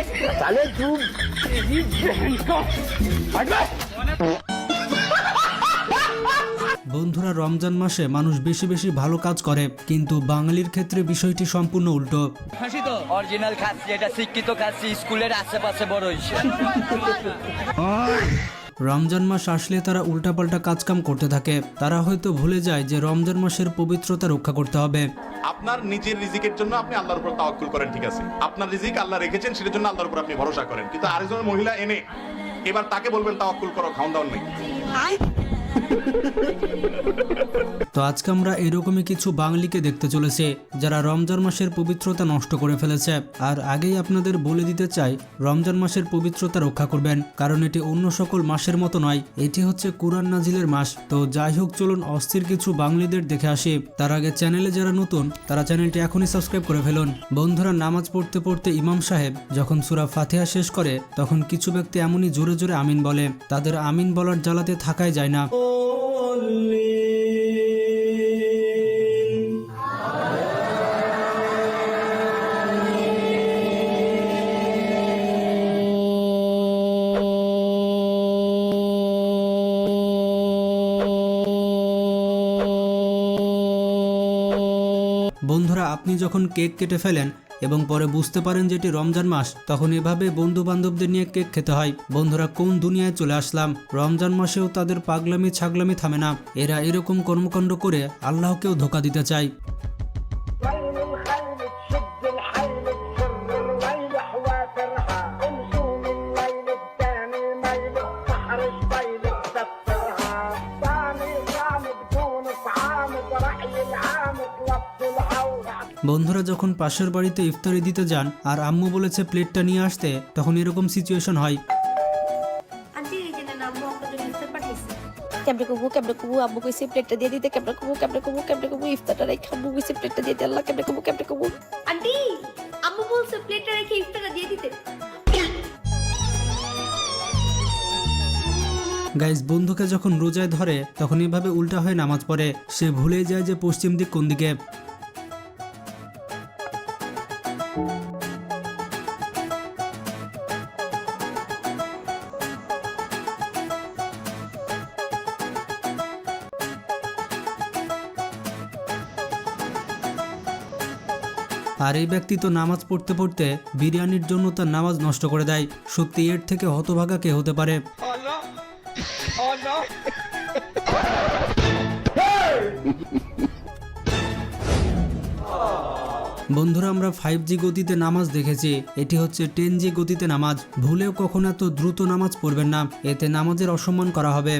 साले तू तेरी बहन का বন্ধুরা, রমজান মাসে মানুষ বেশি বেশি ভালো কাজ করে, কিন্তু বাঙালির ক্ষেত্রে বিষয়টি সম্পূর্ণ উল্টো। অরিজিনাল খাচ্ছি, এটা শিক্ষিত খাচ্ছি, স্কুলের আশেপাশে বড় হয়েছে। রমজান মাস আসলে তারা উল্টাপাল্টা কাজকাম করতে থাকে। তারা হয়তো ভুলে যায় যে রমজান মাসের পবিত্রতা রক্ষা করতে হবে। আপনার নিজের রিজিকের জন্য আপনি আল্লাহর উপর তাওয়াক্কুল করেন, ঠিক আছে, আপনার রিজিক আল্লাহ রেখেছেন, সেটার জন্য আল্লাহর উপর আপনি ভরসা করেন। কিন্তু আরেকজন মহিলা এনে এবার তাকে বলবেন তাওয়াক্কুল করো, খাওন দাওন নেই। তো আজকে আমরা এরকমই কিছু বাঙালিকে দেখতে চলেছি যারা রমজান মাসের পবিত্রতা নষ্ট করে ফেলেছে। আর আগেই আপনাদের বলে দিতে চাই, রমজান মাসের পবিত্রতা রক্ষা করবেন, কারণ এটি অন্য সকল মাসের মতো নয়। এটি হচ্ছে কুরআন নাজিলের মাস। তো যাই হোক, চলুন অস্থির কিছু বাঙালিদের দেখে আসি। তার আগে চ্যানেলে যারা নতুন তারা চ্যানেলটি এখনই সাবস্ক্রাইব করে ফেলুন। বন্ধুরা, নামাজ পড়তে পড়তে ইমাম সাহেব যখন সূরা ফাতিহা শেষ করে, তখন কিছু ব্যক্তি এমনই জোরে জোরে আমিন বলে। তাদের আমিন বলার জ্বালাতে থাকাই যায় না। বন্ধুরা, আপনি যখন কেক কেটে ফেলেন এবং পরে বুঝতে পারেন যে এটি রমজান মাস, তখন এভাবে বন্ধু বান্ধবদের নিয়ে কেক খেতে হয়। বন্ধুরা, কোন দুনিয়ায় চলে আসলাম! রমজান মাসেও তাদের পাগলামি ছাগলামি থামে না। এরা এরকম কর্মকাণ্ড করে আল্লাহকেও ধোঁকা দিতে চায়। বন্ধুরা, যখন পাশের বাড়িতে ইফতারি দিতে যান আর আম্মু বলেছে প্লেটটা নিয়ে আসতে, তখন এরকম সিচুয়েশন হয়। কেমনে কবু আম্মু কইছে প্লেটটা দিয়ে দিতে, কেমনে কবু ইফতারটা রেখে আম্মু কইছে প্লেটটা দিয়ে দিতে, আল্লাহ কেমনে কবু আন্টি আম্মু বলছে প্লেটটা রেখে ইফতারটা দিয়ে দিতে। গাইস, বন্ধুকে যখন রোজায় ধরে তখন এভাবে উল্টা হয়ে নামাজ পড়ে। সে ভুলে যায় যে পশ্চিম দিক কোন দিকে। আর এই ব্যক্তি তো নামাজ পড়তে পড়তে বিরিয়ানির জন্য তার নামাজ নষ্ট করে দেয়। সত্যি এর থেকে হতভাগা কে হতে পারে? বন্ধুরা, আমরা 5G গতিতে নামাজ দেখেছি, এটি হচ্ছে 10G গতিতে নামাজ। ভুলেও কখনো এত দ্রুত নামাজ পড়বেন না, এতে নামাজের অসম্মান করা হবে।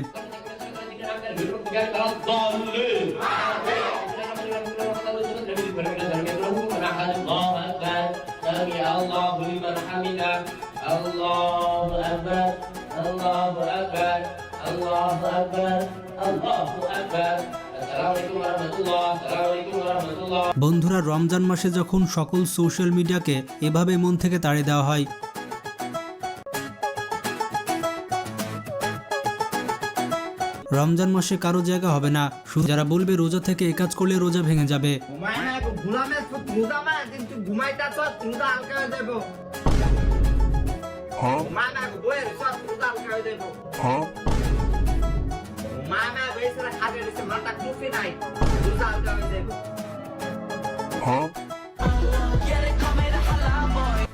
বন্ধুরা, রমজান মাসে যখন সকল সোশ্যাল মিডিয়াকে এভাবে মন থেকে তাড়িয়ে দেওয়া হয়, রমজান মাসে কারো জায়গা হবে না। শুধু যারা বলবে রোজা থেকে এ কাজ করলে রোজা ভেঙে যাবে।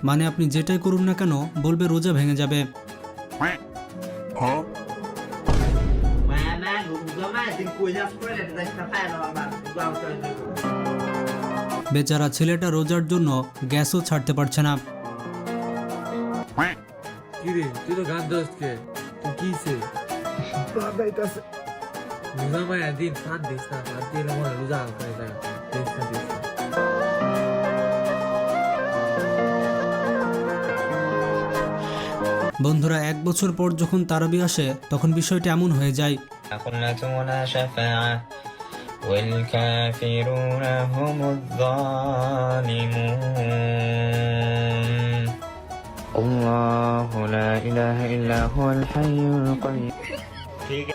মানে আপনি যেটাই করুন না কেন, বলবে রোজা ভেঙে যাবে। বেচারা ছেলেটা রোজার জন্য গ্যাসও ছাড়তে পারছে না। কিরে, তুই তো গান দোস্ত কে? তুই কিছে? রোজা মায়া দিন সাত দিস না, সাত দিন আমার রোজা করে দেয়। বন্ধুরা, 1 বছর পর যখন তারাবি আসে, তখন বিষয়টা এমন হয়ে যায়।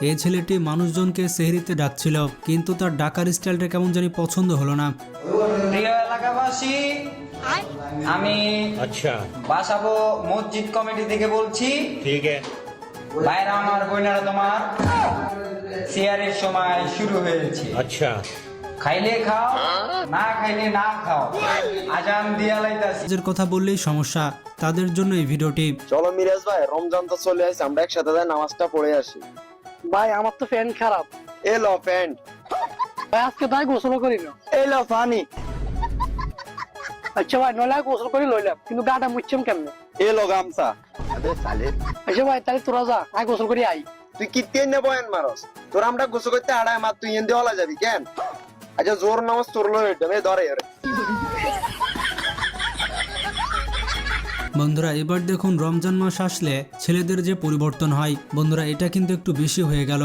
এই ছেলেটি মানুষজনকে সেহরিতে ডাকছিল, কিন্তু তার ডাকার স্টাইলটা কেমন জানি পছন্দ হলো না। প্রিয় এলাকাবাসী, আমি বাসাবো মসজিদ কমিটি থেকে বলছি। ঠিক আছে ভাইরা আমার বোনেরা, তোমার সিয়ারের সময় শুরু হয়েছে। আচ্ছা, খাইলে খাও, না খাইলে না খাও, আজান দিয়া লাইতাছি। এর কথা বললেই সমস্যা, তাদের জন্য এই ভিডিওটি। চলো মিরাজ ভাই, রমজান তো চলে আসছে, আমরা একসাথে যাই নামাজটা পড়ে আসি। ভাই আমার তো প্যান্ট খারাপ। এলো প্যান্ট, ভাই আজকে তাই গোসল করি না। এলো পানি, আচ্ছা ভাই নইলে গোসল করে লইলাম, কিন্তু গাটা মুচ্ছম কেমনে? এলো গামছা। আচ্ছা ভাই তাহলে তোরা যা, আয় গোসল করে আই। তুই কিতে নেবো এন মারস, তোর আমরা গোসল করতে আড়াই মার, তুই এন দিয়ে যাবি কেন? আচ্ছা জোর নামাজ তোর লো ধরে। বন্ধুরা এবার দেখুন রমজান মাস আসলে ছেলেদের যে পরিবর্তন হয়, বন্ধুরা এটা কিন্তু একটু বেশি হয়ে গেল।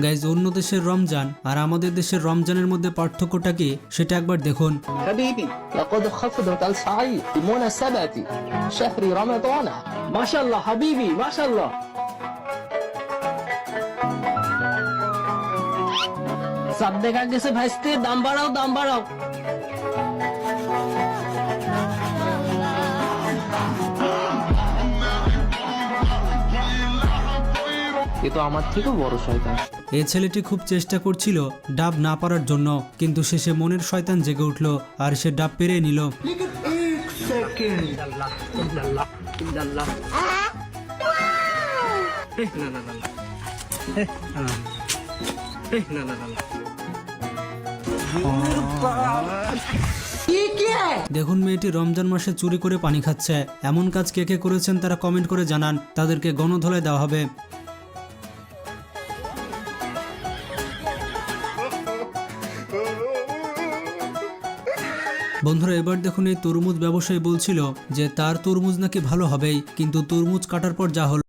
গাইজ, অন্য দেশের রমজান আর আমাদের দেশের রমজানের মধ্যে পার্থক্যটা কি সেটা একবার দেখুন। حبيبي لقد خفضت السعي بمناسبة شهر رمضان. ما شاء الله حبيبي ما شاء الله. সব দেখা গেছে ভাইস্তে, দাম বাড়াও দাম বাড়াও। এ তো আমার থেকেও বড় শয়তান। এই ছেলেটি খুব চেষ্টা করছিল ডাব না পারার জন্য, কিন্তু শেষে মনের শয়তান জেগে উঠল আর সে ডাব পেরে নিল। দেখুন মেয়েটি রমজান মাসে চুরি করে পানি খাচ্ছে। এমন কাজ কে কে করেছেন তারা কমেন্ট করে জানান, তাদেরকে গণধোলাই দেওয়া হবে। বন্ধুরা এবার দেখুন এই তরমুজ ব্যবসায়ী বলছিল যে তার তরমুজ নাকি ভালো হবেই, কিন্তু তরমুজ কাটার পর যা হলো।